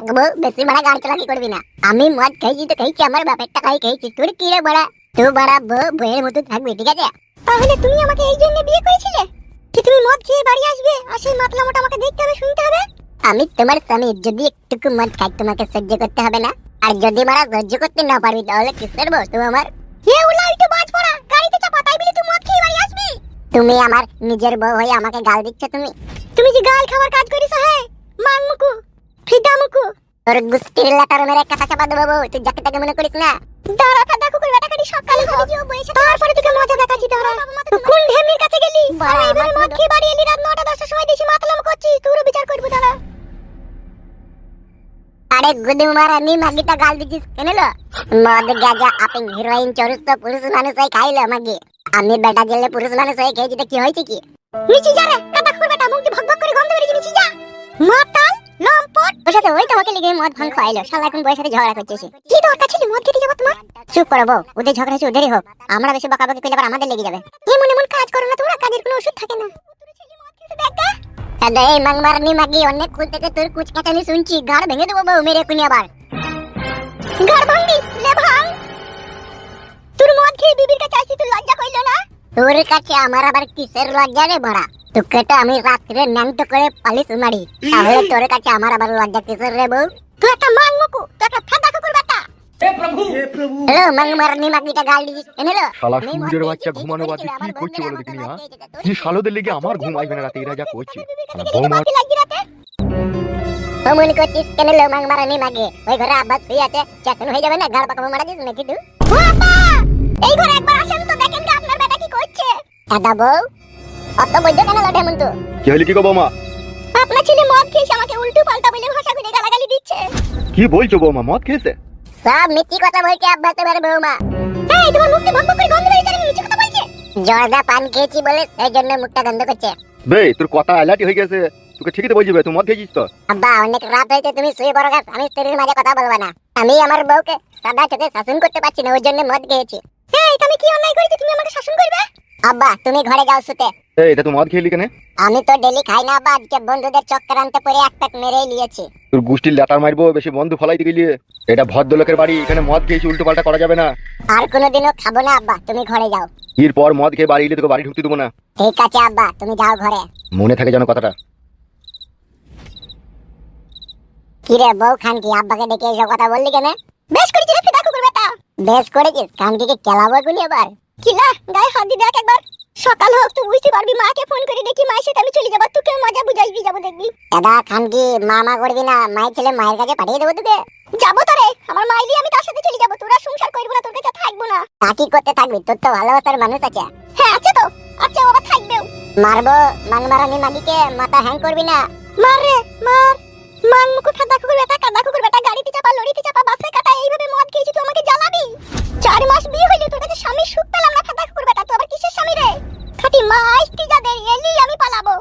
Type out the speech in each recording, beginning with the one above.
দেখবো বেশি বড় গান চালাকি করবি না। আমি মদ খাইছি তো খাইছি, আমার বাপের টাকাই খাইছি। তোর কি রে বড়া? তুই বড়া বইয়ের মতো থাকবি, ঠিক আছে? তাহলে তুমি আমাকে এই জন্য বিয়ে করেছিলে কি তুমি মদ খেয়ে বাড়ি আসবে আর সেই মাতলা মোটা আমাকে দেখতে হবে, শুনতে হবে? আমি তোমার স্বামী, যদি একটুকু মদ খাই তোমাকে সহ্য করতে হবে না? আর যদি মারা সহ্য করতে না পারবি তাহলে কিসের বউ তুই আমার? এ উলা একটু বাজ পড়া, গাড়িতে চাপা, তাই বলি তুই মদ খেয়ে বাড়ি আসবি? তুমি আমার নিজের বউ হয়ে আমাকে গাল দিচ্ছ? তুমি যে গাল খাওয়ার কাজ করিস হে মাং মুকু ফিটা মুকু, তোর গুস্তির লাটার মেরে কাটা চাপা দেবো বউ, তুই যাকে তাকে মনে করিস না। দাঁড়া কাদা কুকুর বেটা কাটি সকালে ঘরে যাও বইছে, তারপরে তোকে মজা দেখাচ্ছি। দাঁড়া কোন ঢেমির কাছে গেলি? এইবার মদ খেয়ে বাড়ি এলি রাত 9টা 10টার সময়, দেশি মাতলাম করছিস, তোরও বিচার করব। দাঁড়া। আরে গুদু মারানি মাগিটা গাল দিছিস কেন? লো মদ গাজা আপিং হিরোইন চরুস তো পুরুষ মানুষ হয়ে খাইলো মাগি। আমি বেটা গেলে পুরুষ মানুষ হয়ে খেয়েছি, তো কি হয়েছে কি? নিচে যা রে কাদা কুকুর বেটা, মুখ দিয়ে ভক ভক করে গন্ধ বেরিয়েছে, নিচে যা। মাতাল লম্পট, ওর সাথে ওই তোমাকে লিগে মদ ভাঙ খাইলো, শালা এখন বউয়ের সাথে ঝগড়া করছিস। কি দরকার ছিল মদ খেতে যাবো তোমার? চুপ করো বউ, ওদের ঝগড়া হচ্ছে ওদেরই হোক, আমরা বেশি বকাবকি করলে আবার আমাদের লেগে যাবে। এমন এমন কাজ করো না তোমরা, কাজের কোনো ওষুধ থাকে না। দাদা এই মাংমারনি মাগি অনেক খুল থেকে তোর কুচকাচানি শুনছি, গাড় ভেঙে দেবো বউ মেরে এখনই আবার। গাড় ভাঙবি? লে ভাঙ। তোর মদ খেয়ে বিবির কাছে আসি, তুই লজ্জা কইল না? তোর কাছে আমার আবার কিসের লজ্জা রে বড়া? তোকে তো আমি রাত্রে ন্যাংটো করে পালিশ মারি, তাহলে তোর কাছে আমার আবার লজ্জা কিসের রে বউ? তুই একটা মাং মুকু, তুই একটা ফাদা কুকুর বেটা। হ্যালো মাংমারনি মাগিটা গাল দিছিস কেন? লো শালা সুরের বাচ্চা ঘুমানো বাদ দিয়ে কি করছে বলো দেখিনি? হ্যাঁ কি শালোদের লেগে আমার ঘুম আসবে না রাতে, এরা যা করছে। বৌমা মন করছিস কেন? লো মাংমারনি মাগে ওই ঘরে আব্বাস শুয়ে আছে, চেতন হয়ে যাবে না? গাল পাকাবো মারা দিস নাকি তুই? এই ঘরে একবার আসেন তো, দেখেন যে আপনার বেটা কি করছে। দাদা বউ অত বৈধ কেন লড়ে মন? তো কি হইল কি গো বৌমা? আপনার ছেলে মদ খেয়ে আমাকে উল্টো পাল্টা বলে ভাষা করে গালাগালি দিচ্ছে। কি বলছো বৌমা, মদ খেয়েছে? সব মিথ্যি কথা বলছে আব্বা তোমার বৌমা। এই তোমার মুখে ভক ভক করে গন্ধ বেরিয়ে যাচ্ছে, মিথ্যি কথা বলছে। জর্দা পান খেয়েছি বলে সেই জন্য মুখটা গন্ধ করছে। বে তোর কথা আলাটি হয়ে গেছে, তোকে ঠিকই তো বলছি বে, তুই মদ খেয়েছিস তো? আব্বা অনেক রাত হয়েছে, তুমি শুয়ে পড়ো গাছ, আমি স্ত্রীর মাঝে কথা বলবো না। আমি আমার বউকে সাদা চোখে শাসন করতে পারছি না, ওই জন্য মদ খেয়েছি। এই তুমি কি অন্যায় করেছো, তুমি আমাকে শাসন করবে? আব্বা তুমি ঘরে যাও শুতে। এই এটা তুই মদ খেলি কেন? আমি তো ডেলি খাই না আব্বা, আজকে বন্ধুদের চক্করান্তে পড়ে এক প্যাক মেরেই নিয়েছি। তোর গুষ্টির লেটার মারবো, বেশি বন্ধু ফলাইতে গেলি। এটা ভদ্রলোকের বাড়ি, এখানে মদ খেয়েছি উল্টো পাল্টা করা যাবে না। আর কোনোদিনও খাবো না আব্বা, তুমি ঘরে যাও। এরপর মদ খেয়ে বাড়ি এলে তোকে বাড়ি ঢুকতে দেবো না। ঠিক আছে আব্বা, তুমি যাও ঘরে। মনে থাকে যেন কথাটা। কি রে বউ খানকি, আব্বাকে ডেকে এসব কথা বললি কেন? বেশ করেছিস রে ফিদা কুকুর বেটা, বেশ করেছিস। খানকিকে কেলাবো গুলি এবার। কিলা গায়ে হাত দিয়ে দেখ একবার, সকাল হোক তুই বুঝতে পারবি। মাকে ফোন করে দেখি, মায়ের সাথে আমি চলে যাবো, তোকে মজা বুঝাইবি, যাবো দেখবি। দাদা খানকি মামা করবি না, মায়ের ছেলে মায়ের কাছে পাঠিয়ে দেবো তোকে। যাবো তো রে, আমার মাইলি আমি তার সাথে চলে যাবো, তোরা সংসার করবো না, তোর কাছে থাকবো না। তা কি করতে থাকবি, তোর তো ভালোবাসার মানুষ আছে। হ্যাঁ আছে তো, আচ্ছা ও আবার থাকবেও। মারবো মাংমারানি মাগিকে, মাথা হ্যাং করবি না। মার রে মার। মান মুখে ফাদা কুকুর বেটা, কাদা কুকুর বেটা, গাড়িতে চাপা, লরিতে চাপা, বাসে কাটা, এইভাবে মদ খেয়েছি তুই আমাকে জ্বালাবি? 4 মাস বিয়ে হইলো, তোর কাছে স্বামীর সুখ পেলাম না। ফাদা কুকুর বেটা, তুই আবার কিসের স্বামী রে? খাটি মা আসতি যাদের এলি আমি পালাবো।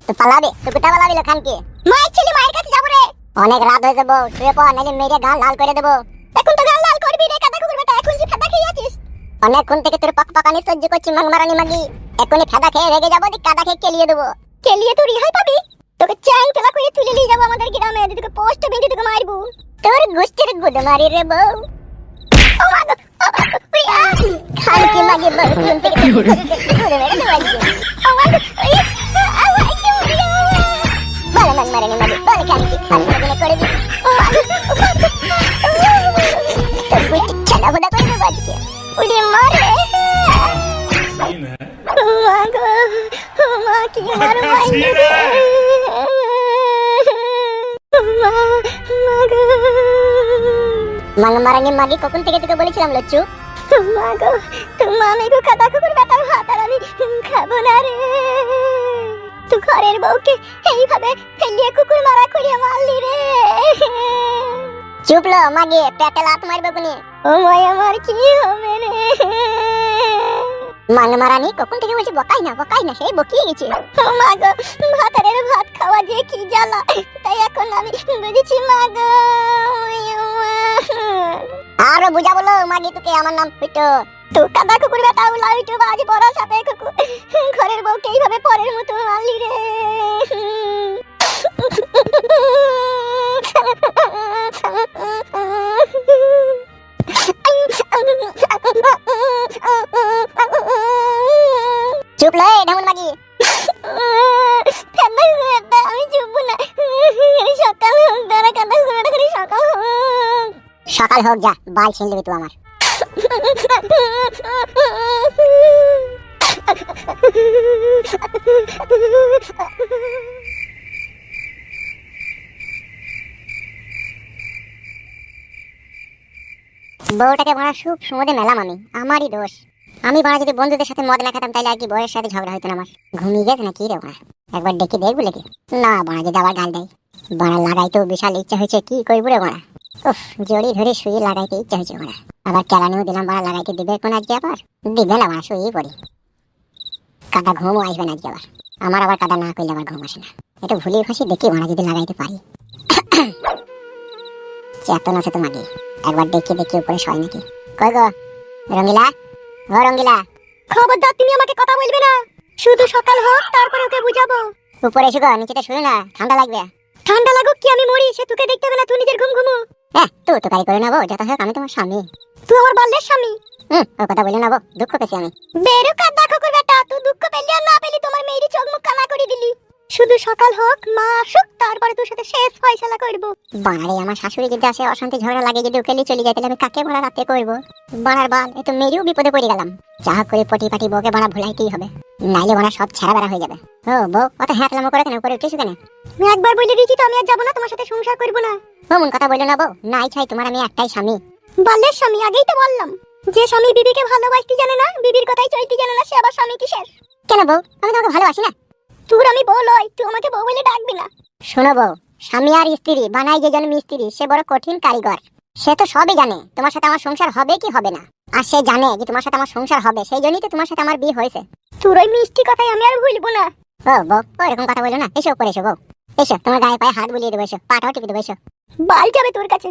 তুই পালাবি? তুই কোথা পালাবি? খানকি মায়ের ছেলে মায়ের কাছে যাবো রে। অনেক রাত হয়ে যাবো, শুয়ে পড়, নাহলে মেরে গাল লাল করে দেবো। এখন তো গাল লাল করবি রে কাদা কুকুর বেটা, এখন যে ফাদা খেয়ে আছিস। অনেকক্ষণ থেকে তোর পাকানি সহ্য করছি মাংমারানি মাগি, এখনই ফাদা খেয়ে রেগে যাবো, কাদা খেয়ে কেলিয়ে দেবো। কেলিয়ে তুই রিহাই পাবি? তোকে চ্যাং তেলা করে তুলে নিয়ে যাবো আমাদের গ্রামে, তোকে পোস্ট ভেঙে তোকে মারবো। তোর গোষ্ঠীর গুদ মারি রে বউ। ও মা গো, প্রিয়া খানকি মাগি বউ কোন থেকে ঘুরে বেড়ে দেওয়া আছে। ও মা গো, আওয়াই কি উড়িয়া বলে মাংমারানি মাগি, বলে খানকি খানকি করে দিবি। ও মা গো, তোর গোষ্ঠী ছেলা হুদা করে দেবো আজকে, উড়ে মারে। মা গো, মা কি মারো মাইরে রে। মাংমারানি মাগি কখন থেকে তোকে বলেছিলাম লচ্চু? মা গো তুমি আমি গো কাদা কুকুর বেটার ভাত আর আমি খাবো না রে। তুই ঘরের বউকে এইভাবে ফেলিয়ে কুকুর মারা করিয়ে মারলি রে। চুপ লো মাগি, পেটে লাত মারবে কোনি। ও মাই আমার কি হবে রে? মাংমারানি কখন থেকে বলছি বকাই না, সেই বকিয়ে গেছে। ও মা গো, ভাতের ভাত খাওয়া যে কি জ্বালা, তাই এখন আমি বুঝেছি মা গো। আরো বুঝা বলো মাগি তোকে, আমার নাম পিটো। তুই কাদা কুকুর বেটা, উলাইটো বাজ বড় সাপে কুকুর, ঘরের বউকে এইভাবে পরের মতো মারলি রে। সকাল হোক, যা বাল ছিঁড়ে দিবি তুই আমার। বউটাকে বড়া সুখ সুমদে মেলাম আমি, আমারই দোষ। আমি বড়া যদি বন্ধুদের সাথে মদ না খেতাম তাইলে আর কি বউয়ের সাথে ঝগড়া হইতো না আমার। ঘুমিয়ে গেছে না কি রে বড়া? একবার ডেকে দেখবো নাকি? না বড়া, যদি আবার গাল দেয়। বড়া লাগাইতেও বিশাল ইচ্ছা হয়েছে, কি করবো রে বড়া? উফ, জড়ি ধরে শুয়ে লাগাইতে ইচ্ছা হয়েছে বড়া। আবার কেলানিও দিলাম বড়া, লাগাইতে দিবে কোন আজকে? আবার দিবে না বড়া, শুয়েই পড়ি। কাদা ঘুমও আসবে না আজকে আবার। আমার আবার কাদা না করলে আবার ঘুম আসে না। এটা ভুলিয়ে ফাঁসি দেখি বড়া যদি লাগাইতে পারি। চেতন আছে তোমাকে, একবার দেখে দেখে উপরে শয় নাকি? কই গো রঙ্গিলা, ও রঙ্গিলা। খবরদার, তুমি আমাকে কথা বলবে না। শুধু সকাল হোক তারপরে ওকে বুঝাবো। উপরে এসো গো, নিচেতে শুয়ে না, ঠান্ডা লাগবে। ঠান্ডা লাগুক কি, আমি মরি, সে তোকে দেখতে হবে না, তুই নিজের ঘুম ঘুমো। হ্যাঁ, তুই তো কারি করে নেবো, যত হোক আমি তোমার স্বামী। তুই আমার বাল্যের স্বামী। ও কথা বলে নেবো, দুঃখ পেয়েছি আমি। বেরো কাদা কুকুর বেটা, তুই দুঃখ পেলি আর না পেলি তোমার মেয়েরই চোখ মুখ কানা করে দিলি। শুধু সকাল হোক, মা আসুক, তারপরে তোর সাথে শেষ ফয়সালা করবো। বাড়ারে আমার শাশুড়ি যদি আসে, অশান্তি ঝগড়া লাগে, যদি উকেলি চলে যায়, তাহলে আমি কাকে বড়া রাতে করবো? বাড়ার বাল, এ তো মেরিও বিপদে পড়ে গেলাম। যা হোক করে পটি পাটি বউকে বাড়া ভুলাইতেই হবে, নাইলে বাড়া সব ছেড়া বেড়া হয়ে যাবে। ও বউ, অত হ্যাঁতলামো করে কেন, উপরে উঠেছো কেন? আমি একবার বলে দিয়েছি তো, আমি আর যাবো না, তোমার সাথে সংসার করবো না। মন কথা বলে নেবো, নাই ছাই তোমার আমি একটাই স্বামী। বাল্যের স্বামী, আগেই তো বললাম। যে স্বামী বিবিকে ভালোবাসতে জানে না, বিবির কথাই চলতে জানে না, সে আবার স্বামী কিসের? কেন বউ, আমি তোমাকে ভালোবাসি না? তোর আমি বউ লই, তুই আমাকে বউ বলে ডাকবি না। শোনো বউ, স্বামী আর স্ত্রী বানাই যে জন মিস্ত্রি, সে বড় কঠিন কারিগর। সে তো সবই জানে তোমার সাথে আমার সংসার হবে কি হবে না, আর সে জানে যে তোমার সাথে আমার সংসার হবে, সেই জন্যই তো তোমার সাথে আমার বিয়ে হয়েছে। তোর ওই মিষ্টি কথাই আমি আর ভুলবো না। ও বউ, এরকম কথা বলো না। এসো উপরে এসো বউ, এসো, তোমার গায়ে পায়ে হাত বুলিয়ে দেবো, এসো, পাটাও টিপে দেবো, এসো। বাল যাবে তোর কাছে।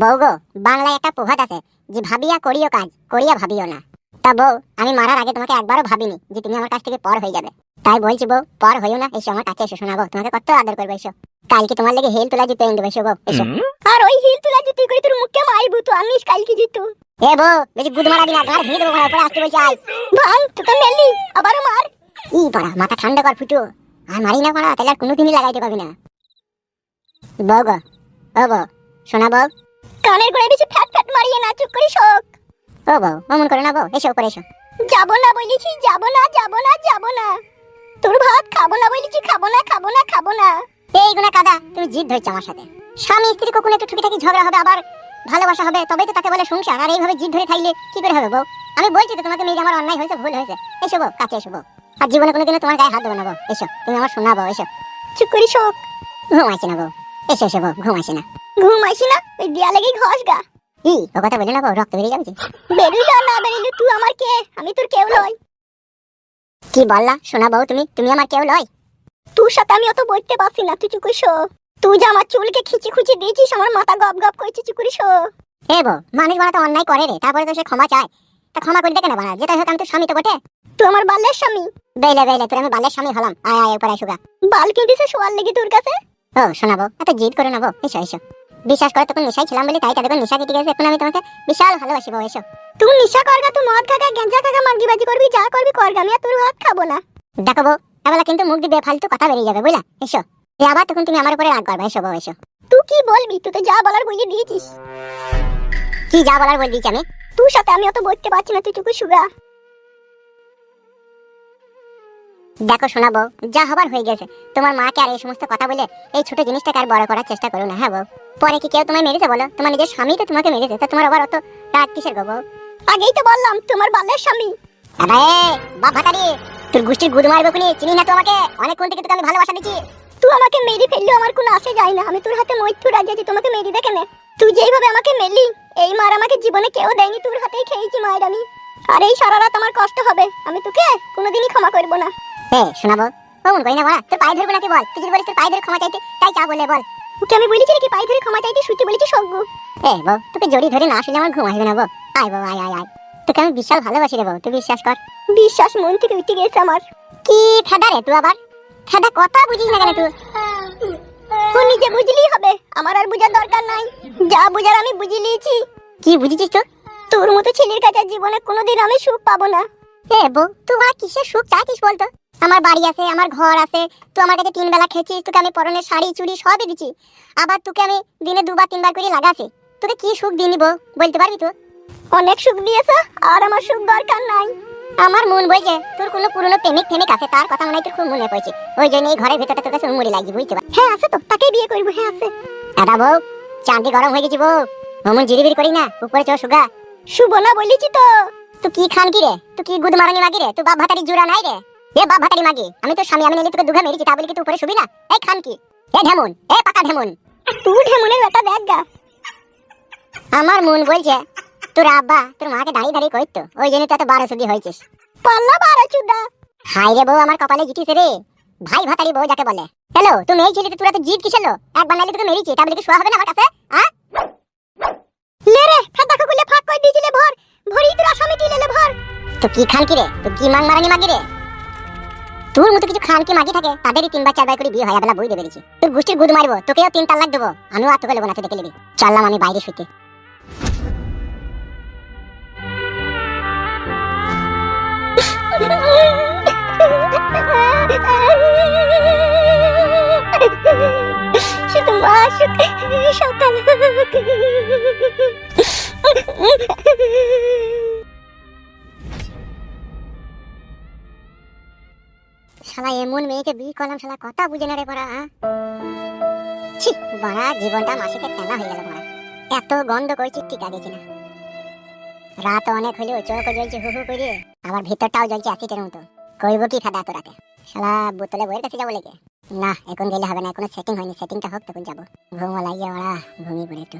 বউ গো, বাংলায় একটা প্রবাদ আছে যে ভাবিয়া করিও কাজ, করিয়া ভাবিও না। তা বউ, আমি মারার আগে তোমাকে একবারও ভাবিনি যে তুমি আমার কাছ থেকে পর হয়ে যাবে। তাই বলছি বউ, পর হইও না, এসো আমার কাছে এসো, শোনাবো তোমাকে কত আদর করবো, এসো। কালকে তোমার লেগে হেল তোলা জুতো এনে দেবো, এসো বউ, এসো। আর ওই হিল তুলা জুতি করে তোর মুখে মারবো, তো আনিস কালকে জুতো। এ বউ, বেশি গুদ মারাবি না, গাড় ভেঙে দেবো, উপরে আসতে বলছি আয়। ভাঙ, তোকে মেলি আবারও মার। ই পাড়া, মাথা ঠান্ডা কর ফুটু, আর মারি না পাড়া, তাহলে আর কোনোদিনই লাগাইতে পাবি না। বউ গো, ও বউ, শোনা বউ। কানের গোড়ায় বেশি ফ্যাট ফ্যাট মারিয়ে না, চুপ করে শোক। ও বউ, অমন করে না বউ, এসো উপরে এসো। যাবো না বলেছি, যাবো না, যাবো না, যাবো না। তোর ভাত খাবো না বলেছি, খাবো না, খাবো না, খাবো না। এই গুনা কাদা, তুমি জিদ ধরছো আমার সাথে। স্বামী স্ত্রী কখনো একটু টুকিটাকি ঝগড়া হবে, আবার ভালোবাসা হবে, তবেই তো তাকে বলে সংসার। আর এইভাবে জিদ ধরে থাকলে কি করে হবে বউ? আমি বলছি তো তোমাকে মেয়ে, আমার অন্যায় হয়েছে, ভুল হয়েছে। এসো বউ, কাছে এসো বউ, আর জীবনে কোনোদিনও তোমার গায়ে হাত দেবো না বউ, এসো, তুমি আমার শোনা বউ, এসো। চুপ করে শোক। ঘুম আসে না বউ, এসো এসো বউ, ঘুম আসে না। ঘুম আসি না, ওই দেয়ালে গিয়ে ঘষ গা। ই ও কথা বলে না বউ, রক্ত বেরিয়ে যাবে যে। বেরুইল না বেরুইল, তুই আমার কে? আমি তোর কেউ লয়। কি বললা শোনা বউ, তুমি আমার কেউ লয়? তোর সাথে আমি অত বলতে পারছি না, তুই চুপ করে শো। তুই যে আমার চুলকে খিচি খুচি দিয়েছিস, আমার মাথা গপ গপ করছে, চুপ করে শো। এ বউ, মানুষ বানা তো অন্যায় করে রে, তারপরে তো সে ক্ষমা চায়। তা ক্ষমা করে দেখে না বানা, যেটা হোক আমি তো স্বামী তো বটে। তুই আমার বাল্যের স্বামী। বেলে বেলে তোর আমি বালের স্বামী হলাম, আয় আয় উপরে এসো গা। বাল কিনতেছে শোয়ার লেগে তোর কাছে। ও শোনা বউ, এত জিদ করে না বউ, এসো এসো। বিশ্বাস করে তখন নেশায় ছিলাম বলে তাই, তাদের নেশা কেটে গেছে, এখন আমি তোমাকে বিশাল ভালোবাসি বউ, এসো। তুই নিশা করগা, তুই মদ খাগা, গেঞ্জা খাগা, মাগিবাজি করবি, যা করবি করগা, আমি আর তোর ভাত খাবো না। দেখো বউ, এবেলা কিন্তু মুখ দিবে ফালতু কথা বেরিয়ে যাবে, বুঝলা? এসো, এ আবার তখন তুমি আমার উপরে রাগ করবে, এসো বউ, এসো। তুই কি বলবি? তুই তো যা বলার বলে দিয়েছিস। কি যা বলার বল দিয়েছি আমি? তোর সাথে আমি অত বলতে পারছি না, তুই চুপ করে শুগা। দেখো শোনা বউ, যা হবার হয়ে গেছে। তোমার মাকে আর এই সমস্ত কথা বলে এই ছোট জিনিসটাকে আর বড় করার চেষ্টা করো না, হ্যাঁ বউ? পরে কি কেউ তোমায় মেরেছে বলো? তোমার নিজের স্বামী তো তোমাকে মেরেছে, তা তোমার আবার অত রাগ কিসের গো বউ? আগেই তো বললাম তোমার বাল্যের স্বামী। আরে বাপ ভাতারি, তোর গুষ্টির গুদ মারবে কোনি, চিনি না তোমাকে, অনেকক্ষণ থেকে তোকে আমি ভালোবাসা দিচ্ছি। তুই আমাকে মেরে ফেললেও আমার কোনো আসে যায় না, আমি তোর হাতে মৃত্যু রাজি আছি, তোমাকে মেরে দেখে নে। তুই যেইভাবে আমাকে মেরলি, এই মার আমাকে জীবনে কেউ দেয়নি, তোর হাতেই খেয়েছি মায়ের আমি। আর এই সারা রাত আমার কষ্ট হবে, আমি তোকে কোনোদিনই ক্ষমা করবো না। শোনা বউ, অমন করি না বড়া, তোর পায়ে ধরবো নাকি বল? তুই যদি বলিস তোর পায়ে ধরে ক্ষমা চাইতে, তাই চা বলে বল। ওকে আমি বলেছি নাকি পায়ে ধরে ক্ষমা চাইতে? শুতে বলেছি সগ্গু। বউ, তোকে জড়ি ধরে না আসলে আমার ঘুম আসবে না বউ। আয় বউ, আয় আয় আয়, তোকে আমি বিশাল ভালোবাসি রে বউ, তুই বিশ্বাস কর। বিশ্বাস মন থেকে উঠে গেছে আমার। কি ফেদা রে তুই আবার? ফেদা কথা বুঝিস না কেন তুই? তুই নিজে বুঝলেই হবে, আমার আর বুঝার দরকার নাই। যা বুঝার আমি বুঝে নিয়েছি। কি বুঝেছিস তুই? তোর মতো ছেলের কাছে জীবনে কোনোদিন আমি সুখ পাবো না। বউ, তুই আমার কিসের সুখ চাইছিস বলতো? আমার বাড়ি আছে, আমার ঘর আছে, তুই আমার কাছে 3 বেলা খেয়েছিস, তোকে আমি পরনের শাড়ি চুড়ি সবই দিচ্ছি, আবার তোকে আমি দিনে 2 বার 3 বার করে লাগাছি। তোকে কি সুখ দিয়ে নিব বলতে পারবি তো? অনেক সুখ দিয়েছো, আর আমার সুখ দরকার নাই। আমার মন বলছে তোর কোনো পুরনো প্রেমিক আছে, তার কথা মনে হয় তোর খুব মনে পড়ছে, ওই জন্য এই ঘরের ভিতরটা তোর কাছে মুড়ি লাগছে, বুঝতে পার? হ্যাঁ আছে তো, তাকেই বিয়ে করবো। হ্যাঁ আছে। দাদা বউ, চাঁদি গরম হয়ে গেছি বউ, অমন জিরিবিরি করি না, উপরে চো সুগা। শুভ না বলেছি তো। তুই কি খান কি রে? তুই কি গুদ মারানি মাগি রে? তুই বাপ ভাতারি জুড়া নাই রে? এ বাপ ভাতারি মাগি, আমি তোর স্বামী, আমি নিলে তোকে দুঘা মেরেছি, তা বলি কি তুই উপরে শুবি না? এই খান কি, এ ঢেমন, এ পাকা ঢেমন। তুই ঢেমনের বেটা দেখ গা। আমার মন বলছে তোর আব্বা তোর মাকে দাঁড়িয়ে দাঁড়িয়ে কইতো, ওই জন্য তুই এত 12 সুদি হয়েছিস। পাল্লা বাড়া চুদা। হাই রে বউ, আমার কপালে জিতিস রে, ভাই ভাতারি বউ যাকে বলে। হ্যালো, তুমি এই ছেলেতে তোরা তো জিত কিসের লো? একবার নাইলে তোকে মেরেছি, তা বলি কি শোয়া হবে না আমার কাছে? লে রে, ফাঁকা খুলে ফাঁক কই দিছিলে ভর, ভরি তোর আসামি টিলেলে ভর। তো কি খান কি রে? তুই কি মাং মারানি মাগি রে? তোর মতো কিছু খান কি মাগি থাকে, তাদেরই 3 বার 4 বার করে বিয়ে হয়, বেলা বুঝতে পেরেছি। তোর গোষ্ঠীর গুদ মারবো, তোকেও 3 তালাক দেবো, আমিও আর তোকে লেবো না, তুই দেখে নিবি। চললাম আমি বাইরে শুতে। শুধু মা সুখ, সকাল হোক। শালা এমন মেয়েকে বিয়ে করলাম, শালা কথা বুঝে না রে বড়া। ছি বড়া, জীবনটা মাসিকে তেনা হয়ে গেল বড়া। এত গন্ধ করছি টিকা গেছি না। রাত অনেক হলেও চোখও জ্বলছে হু হু করে, আবার ভিতরটাও জ্বলছে অ্যাসিডের মতো। কইব কি খাদা এত রাতে? শালা বোতলে বইয়ের কাছে যাবো লেগে? না, এখন গেলে হবে না, এখনো সেটিং হয়নি, সেটিংটা হোক তখন যাবো। ঘুমও লাগিয়ে ওরা ঘুমিয়ে পড়ে একটু।